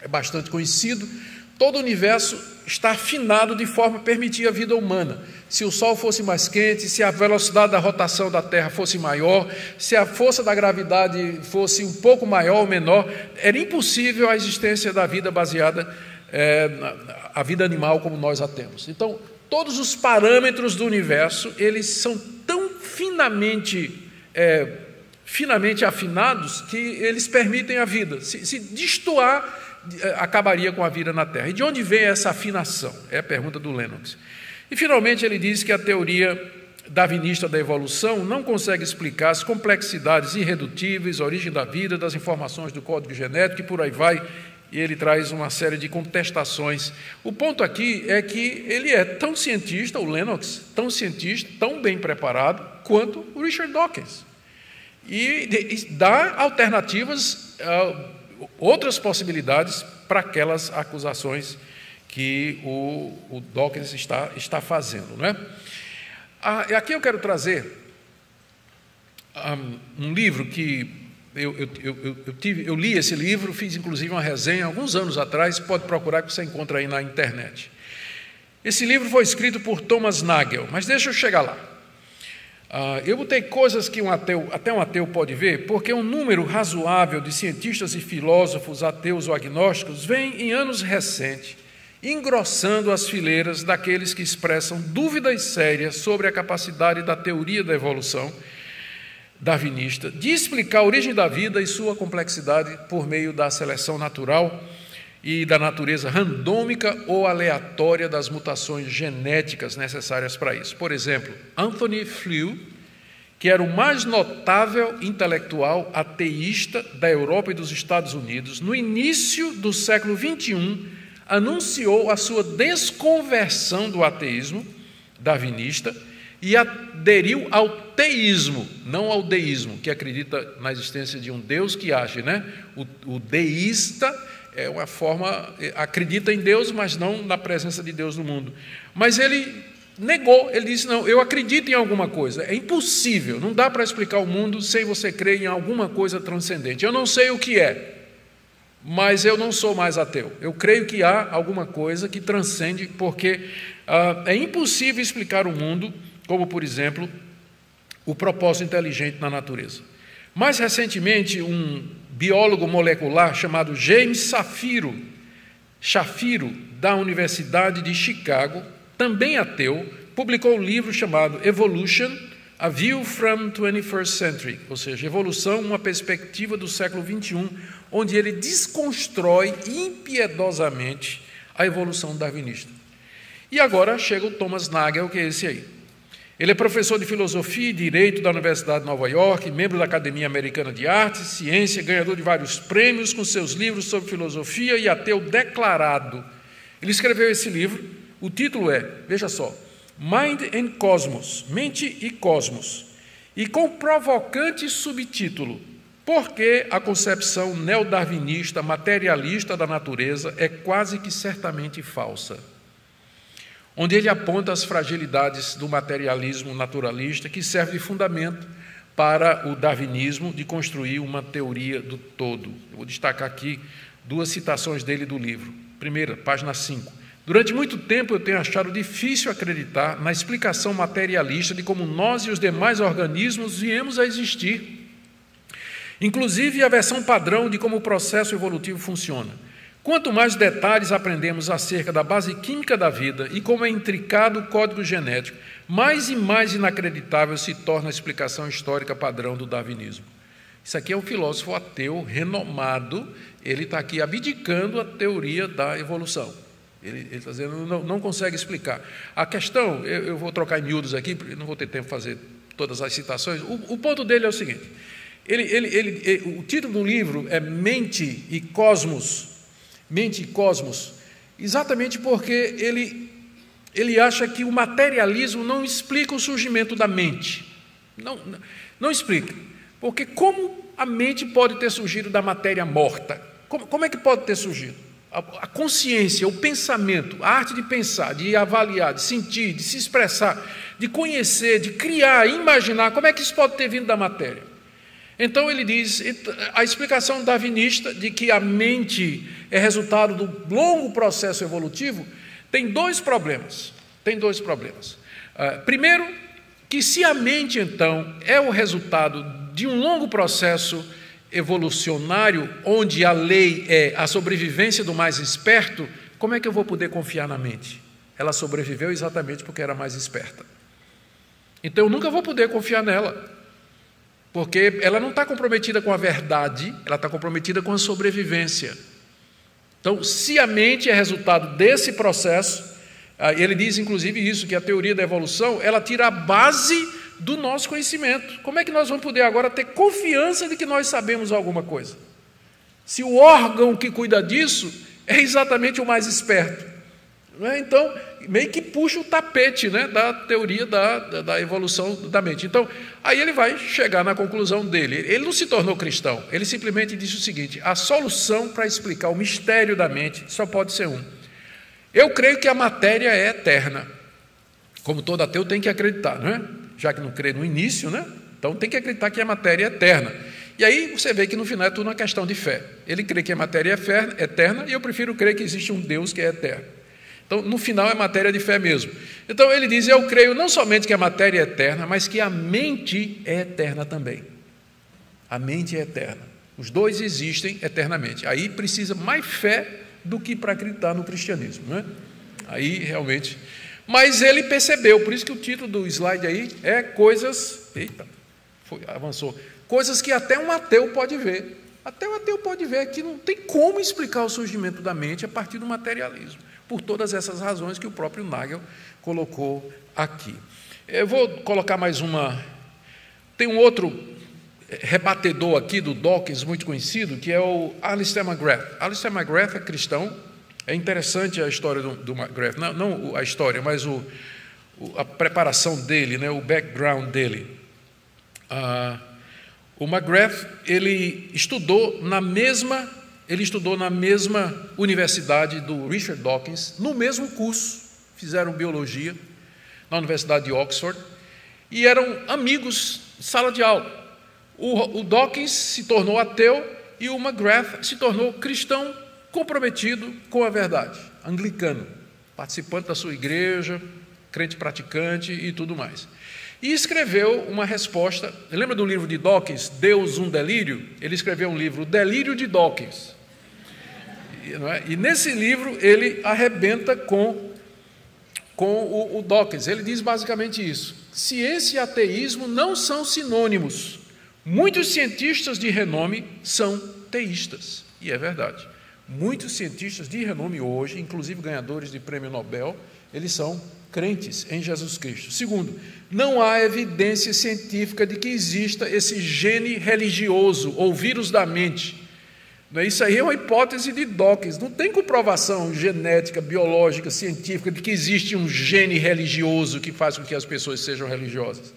é bastante conhecido. Todo o universo está afinado de forma a permitir a vida humana. Se o Sol fosse mais quente, se a velocidade da rotação da Terra fosse maior, se a força da gravidade fosse um pouco maior ou menor, era impossível a existência da vida baseada a vida animal como nós a temos. Então, todos os parâmetros do universo, eles são tão finamente afinados que eles permitem a vida. Se destoar, acabaria com a vida na Terra. E de onde vem essa afinação? É a pergunta do Lennox. E, finalmente, ele diz que a teoria darwinista da evolução não consegue explicar as complexidades irredutíveis, a origem da vida, das informações do código genético e por aí vai. E ele traz uma série de contestações. O ponto aqui é que ele é tão cientista, o Lennox, tão cientista, tão bem preparado, quanto o Richard Dawkins. E dá alternativas, outras possibilidades para aquelas acusações que o Dawkins está fazendo, não é? Aqui eu quero trazer um livro que eu li esse livro, fiz inclusive uma resenha alguns anos atrás, pode procurar que você encontra aí na internet. Esse livro foi escrito por Thomas Nagel, mas deixa eu chegar lá. Eu botei coisas que até um ateu pode ver, porque um número razoável de cientistas e filósofos ateus ou agnósticos vem em anos recentes engrossando as fileiras daqueles que expressam dúvidas sérias sobre a capacidade da teoria da evolução darwinista de explicar a origem da vida e sua complexidade por meio da seleção natural e da natureza randômica ou aleatória das mutações genéticas necessárias para isso. Por exemplo, Anthony Flew, que era o mais notável intelectual ateísta da Europa e dos Estados Unidos, no início do século XXI, anunciou a sua desconversão do ateísmo darwinista e aderiu ao teísmo, não ao deísmo, que acredita na existência de um Deus que age, né? O deísta é uma forma, acredita em Deus, mas não na presença de Deus no mundo. Mas ele negou, ele disse, não, eu acredito em alguma coisa, é impossível, não dá para explicar o mundo sem você crer em alguma coisa transcendente. Eu não sei o que é, mas eu não sou mais ateu. Eu creio que há alguma coisa que transcende, porque é impossível explicar o mundo, como, por exemplo, o propósito inteligente na natureza. Mais recentemente, um biólogo molecular chamado James Shapiro, da Universidade de Chicago, também ateu, publicou um livro chamado Evolution, A View from 21st Century, ou seja, Evolução, uma perspectiva do século XXI, onde ele desconstrói impiedosamente a evolução darwinista. E agora chega o Thomas Nagel, que é esse aí. Ele é professor de Filosofia e Direito da Universidade de Nova York, membro da Academia Americana de Artes e Ciência, ganhador de vários prêmios com seus livros sobre filosofia e ateu declarado. Ele escreveu esse livro, o título é, veja só, Mind and Cosmos, Mente e Cosmos, e com provocante subtítulo, Por que a concepção neodarwinista materialista da natureza é quase que certamente falsa? Onde ele aponta as fragilidades do materialismo naturalista que serve de fundamento para o darwinismo de construir uma teoria do todo. Eu vou destacar aqui duas citações dele do livro. Primeira, página 5. Durante muito tempo eu tenho achado difícil acreditar na explicação materialista de como nós e os demais organismos viemos a existir, inclusive a versão padrão de como o processo evolutivo funciona. Quanto mais detalhes aprendemos acerca da base química da vida e como é intricado o código genético, mais e mais inacreditável se torna a explicação histórica padrão do darwinismo. Isso aqui é um filósofo ateu renomado, ele está aqui abdicando a teoria da evolução. Ele está dizendo, não consegue explicar. A questão, eu vou trocar em miúdos aqui, porque não vou ter tempo de fazer todas as citações. O ponto dele é o seguinte, o título do livro é Mente e Cosmos, exatamente porque ele acha que o materialismo não explica o surgimento da mente. Não explica. Porque como a mente pode ter surgido da matéria morta? Como é que pode ter surgido? A consciência, o pensamento, a arte de pensar, de avaliar, de sentir, de se expressar, de conhecer, de criar, imaginar, como é que isso pode ter vindo da matéria? Então ele diz, a explicação darwinista de que a mente é resultado do longo processo evolutivo tem dois problemas. Primeiro, que se a mente então é o resultado de um longo processo evolucionário, onde a lei é a sobrevivência do mais esperto, como é que eu vou poder confiar na mente? Ela sobreviveu exatamente porque era mais esperta. Então eu nunca vou poder confiar nela, porque ela não está comprometida com a verdade, ela está comprometida com a sobrevivência. Então, se a mente é resultado desse processo, ele diz inclusive isso, que a teoria da evolução, ela tira a base do nosso conhecimento. Como é que nós vamos poder agora ter confiança de que nós sabemos alguma coisa? Se o órgão que cuida disso é exatamente o mais esperto. Então, meio que puxa o tapete, da teoria da evolução da mente. Então, aí ele vai chegar na conclusão dele. Ele não se tornou cristão, ele simplesmente disse o seguinte, a solução para explicar o mistério da mente só pode ser um. Eu creio que a matéria é eterna, como todo ateu tem que acreditar, não é? Já que não crê no início, então tem que acreditar que a matéria é eterna. E aí você vê que no final é tudo uma questão de fé. Ele crê que a matéria é eterna e eu prefiro crer que existe um Deus que é eterno. Então, no final é matéria de fé mesmo. Então ele diz, eu creio não somente que a matéria é eterna, mas que a mente é eterna também. A mente é eterna. Os dois existem eternamente. Aí precisa mais fé do que para acreditar no cristianismo, não é? Aí realmente... Mas ele percebeu, por isso que o título do slide aí é coisas... Eita, avançou. Coisas que até um ateu pode ver. Até o ateu pode ver que não tem como explicar o surgimento da mente a partir do materialismo, por todas essas razões que o próprio Nagel colocou aqui. Eu vou colocar mais uma... Tem um outro rebatedor aqui do Dawkins, muito conhecido, que é o Alistair McGrath. Alistair McGrath é cristão. É interessante a história do McGrath, não a história, mas a preparação dele, o background dele. O McGrath, ele estudou na mesma universidade do Richard Dawkins, no mesmo curso, fizeram biologia na Universidade de Oxford, e eram amigos de sala de aula. O Dawkins se tornou ateu e o McGrath se tornou cristão comprometido com a verdade, anglicano, participante da sua igreja, crente praticante e tudo mais. E escreveu uma resposta, lembra do livro de Dawkins, Deus, um delírio? Ele escreveu um livro, O Delírio de Dawkins. E nesse livro ele arrebenta com com o Dawkins. Ele diz basicamente isso: ciência e ateísmo não são sinônimos. Muitos cientistas de renome são teístas. E é verdade. Muitos cientistas de renome hoje, inclusive ganhadores de prêmio Nobel, eles são crentes em Jesus Cristo. Segundo, não há evidência científica de que exista esse gene religioso ou vírus da mente. Isso aí é uma hipótese de Dawkins. Não tem comprovação genética, biológica, científica de que existe um gene religioso que faz com que as pessoas sejam religiosas.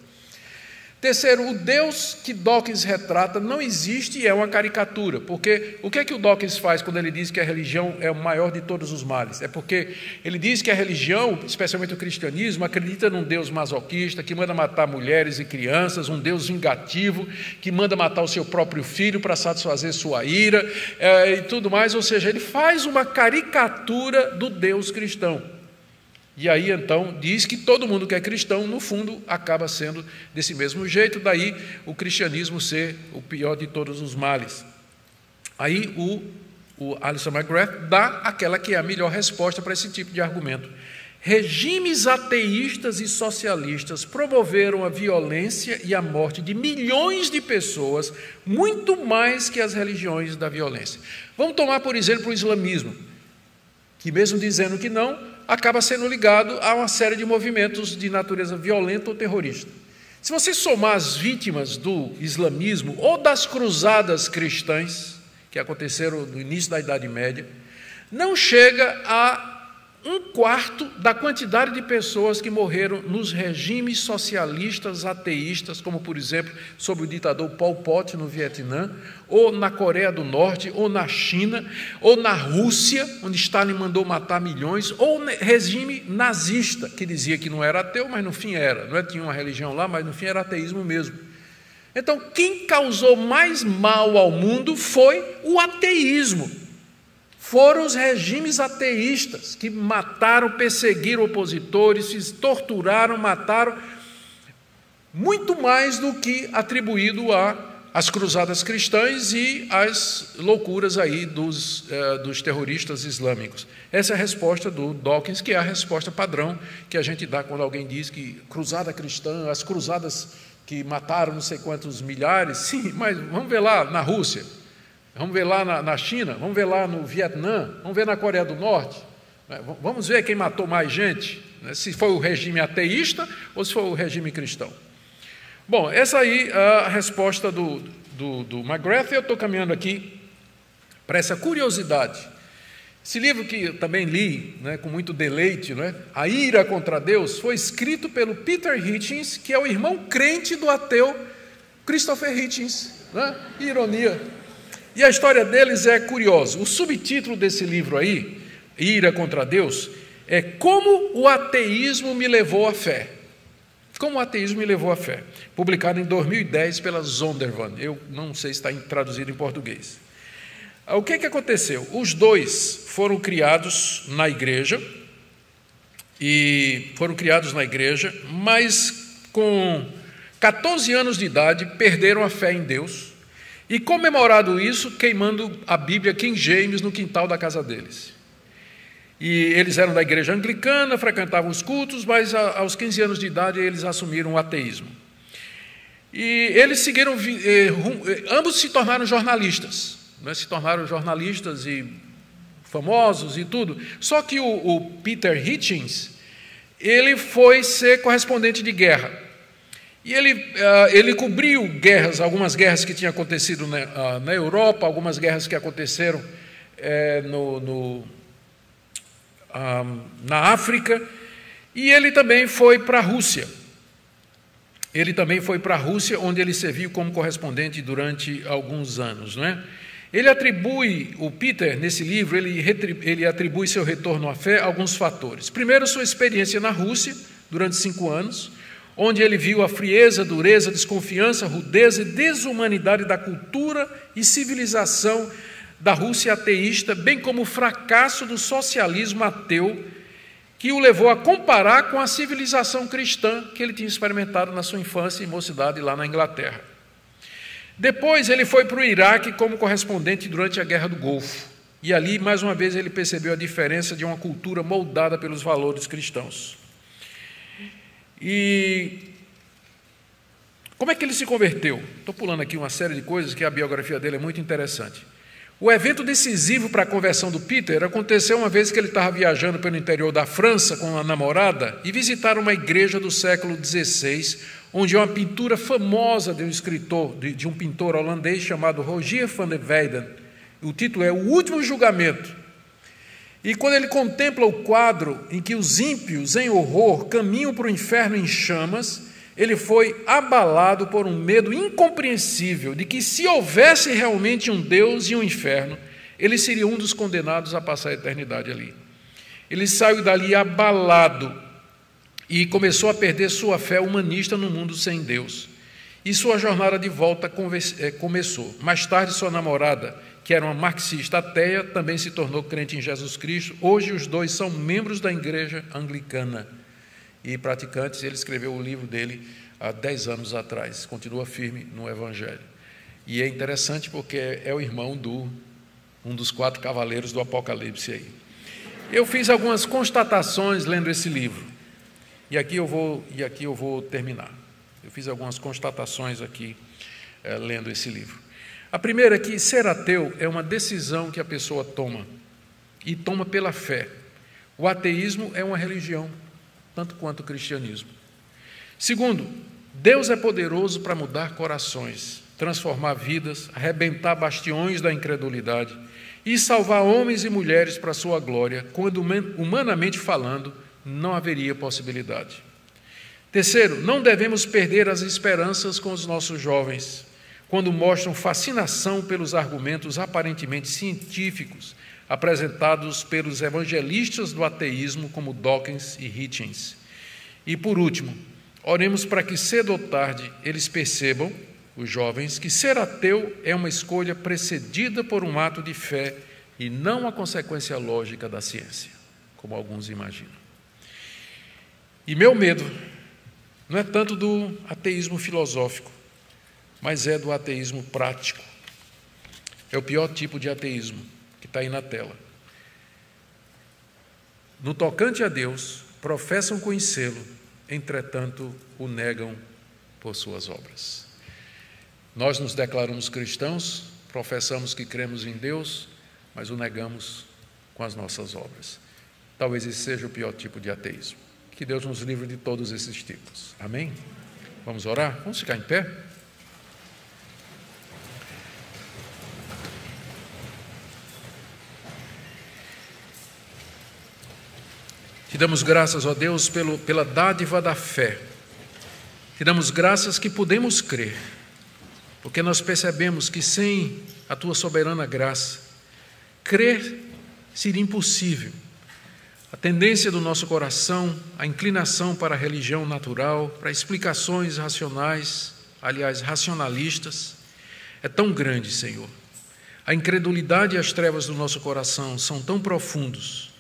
Terceiro, o Deus que Dawkins retrata não existe e é uma caricatura, porque o que é que o Dawkins faz quando ele diz que a religião é o maior de todos os males? É porque ele diz que a religião, especialmente o cristianismo, acredita num Deus masoquista, que manda matar mulheres e crianças, um Deus vingativo, que manda matar o seu próprio filho para satisfazer sua ira e tudo mais, ou seja, ele faz uma caricatura do Deus cristão. E aí, então, diz que todo mundo que é cristão, no fundo, acaba sendo desse mesmo jeito, daí o cristianismo ser o pior de todos os males. Aí o Alistair McGrath dá aquela que é a melhor resposta para esse tipo de argumento. Regimes ateístas e socialistas promoveram a violência e a morte de milhões de pessoas, muito mais que as religiões da violência. Vamos tomar, por exemplo, o islamismo, que mesmo dizendo que não, acaba sendo ligado a uma série de movimentos de natureza violenta ou terrorista. Se você somar as vítimas do islamismo ou das cruzadas cristãs, que aconteceram no início da Idade Média, não chega a 1/4 da quantidade de pessoas que morreram nos regimes socialistas ateístas, como, por exemplo, sob o ditador Pol Pot no Vietnã, ou na Coreia do Norte, ou na China, ou na Rússia, onde Stalin mandou matar milhões, ou no regime nazista, que dizia que não era ateu, mas no fim era. Não é? Tinha uma religião lá, mas no fim era ateísmo mesmo. Então, quem causou mais mal ao mundo foi o ateísmo. Foram os regimes ateístas que mataram, perseguiram opositores, torturaram, mataram, muito mais do que atribuído às cruzadas cristãs e às loucuras aí dos terroristas islâmicos. Essa é a resposta do Dawkins, que é a resposta padrão que a gente dá quando alguém diz que cruzada cristã, as cruzadas que mataram não sei quantos milhares, sim, mas vamos ver lá na Rússia. Vamos ver lá na China, vamos ver lá no Vietnã, vamos ver na Coreia do Norte. Vamos ver quem matou mais gente, se foi o regime ateísta ou se foi o regime cristão. Bom, essa aí é a resposta do McGrath. Eu estou caminhando aqui para essa curiosidade. Esse livro que eu também li, com muito deleite, A Ira contra Deus, foi escrito pelo Peter Hitchens, que é o irmão crente do ateu Christopher Hitchens. Que ironia! E a história deles é curiosa. O subtítulo desse livro aí, Ira contra Deus, é Como o Ateísmo me levou à fé. Como o Ateísmo me levou à fé. Publicado em 2010 pela Zondervan. Eu não sei se está traduzido em português. O que aconteceu? Os dois foram criados na igreja, mas com 14 anos de idade perderam a fé em Deus. E comemorado isso, queimando a Bíblia King James no quintal da casa deles. E eles eram da igreja anglicana, frequentavam os cultos, mas aos 15 anos de idade eles assumiram o ateísmo. E eles seguiram, ambos se tornaram jornalistas, se tornaram jornalistas e famosos e tudo. Só que o Peter Hitchens, ele foi ser correspondente de guerra. E ele cobriu algumas guerras que tinham acontecido na Europa, algumas guerras que aconteceram na África, e ele também foi para a Rússia. Onde ele serviu como correspondente durante alguns anos. O Peter, nesse livro, ele atribui seu retorno à fé a alguns fatores. Primeiro, sua experiência na Rússia, durante 5 anos, onde ele viu a frieza, dureza, desconfiança, rudeza e desumanidade da cultura e civilização da Rússia ateísta, bem como o fracasso do socialismo ateu, que o levou a comparar com a civilização cristã que ele tinha experimentado na sua infância e mocidade lá na Inglaterra. Depois ele foi para o Iraque como correspondente durante a Guerra do Golfo, e ali, mais uma vez, ele percebeu a diferença de uma cultura moldada pelos valores cristãos. E como é que ele se converteu? Estou pulando aqui uma série de coisas que a biografia dele é muito interessante. O evento decisivo para a conversão do Peter aconteceu uma vez que ele estava viajando pelo interior da França com uma namorada e visitaram uma igreja do século XVI, onde uma pintura famosa de um escritor, de um pintor holandês chamado Rogier van der Weyden. O título é O Último Julgamento. E quando ele contempla o quadro em que os ímpios, em horror, caminham para o inferno em chamas, ele foi abalado por um medo incompreensível de que, se houvesse realmente um Deus e um inferno, ele seria um dos condenados a passar a eternidade ali. Ele saiu dali abalado e começou a perder sua fé humanista no mundo sem Deus. E sua jornada de volta começou. Mais tarde, sua namorada, que era uma marxista ateia, também se tornou crente em Jesus Cristo. Hoje, os dois são membros da igreja anglicana e praticantes. Ele escreveu o livro dele há 10 anos atrás, continua firme no Evangelho. E é interessante porque é o irmão um dos 4 cavaleiros do Apocalipse aí. Eu fiz algumas constatações lendo esse livro, e aqui eu vou terminar. Eu fiz algumas constatações aqui lendo esse livro. A primeira é que ser ateu é uma decisão que a pessoa toma, e toma pela fé. O ateísmo é uma religião, tanto quanto o cristianismo. Segundo, Deus é poderoso para mudar corações, transformar vidas, arrebentar bastiões da incredulidade e salvar homens e mulheres para a sua glória, quando, humanamente falando, não haveria possibilidade. Terceiro, não devemos perder as esperanças com os nossos jovens, quando mostram fascinação pelos argumentos aparentemente científicos apresentados pelos evangelistas do ateísmo como Dawkins e Hitchens. E, por último, oremos para que cedo ou tarde eles percebam, os jovens, que ser ateu é uma escolha precedida por um ato de fé e não a consequência lógica da ciência, como alguns imaginam. E meu medo não é tanto do ateísmo filosófico, mas é do ateísmo prático. É o pior tipo de ateísmo que está aí na tela. No tocante a Deus, professam conhecê-lo, entretanto, o negam por suas obras. Nós nos declaramos cristãos, professamos que cremos em Deus, mas o negamos com as nossas obras. Talvez esse seja o pior tipo de ateísmo. Que Deus nos livre de todos esses tipos. Amém? Vamos orar? Vamos ficar em pé? Te damos graças, ó Deus, pela dádiva da fé. Te damos graças que podemos crer, porque nós percebemos que sem a Tua soberana graça, crer seria impossível. A tendência do nosso coração, a inclinação para a religião natural, para explicações racionais, aliás, racionalistas, é tão grande, Senhor. A incredulidade e as trevas do nosso coração são tão profundos,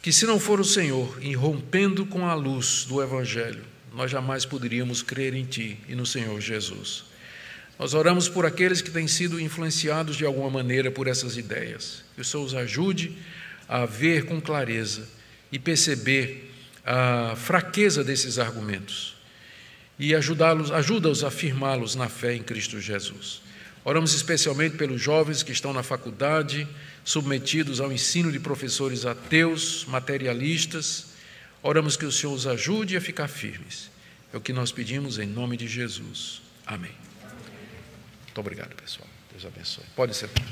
que se não for o Senhor irrompendo com a luz do Evangelho, nós jamais poderíamos crer em Ti e no Senhor Jesus. Nós oramos por aqueles que têm sido influenciados de alguma maneira por essas ideias. Que o Senhor os ajude a ver com clareza e perceber a fraqueza desses argumentos e ajuda-os a firmá-los na fé em Cristo Jesus. Oramos especialmente pelos jovens que estão na faculdade, submetidos ao ensino de professores ateus, materialistas. Oramos que o Senhor os ajude a ficar firmes. É o que nós pedimos em nome de Jesus. Amém. Muito obrigado, pessoal. Deus abençoe. Pode sentar.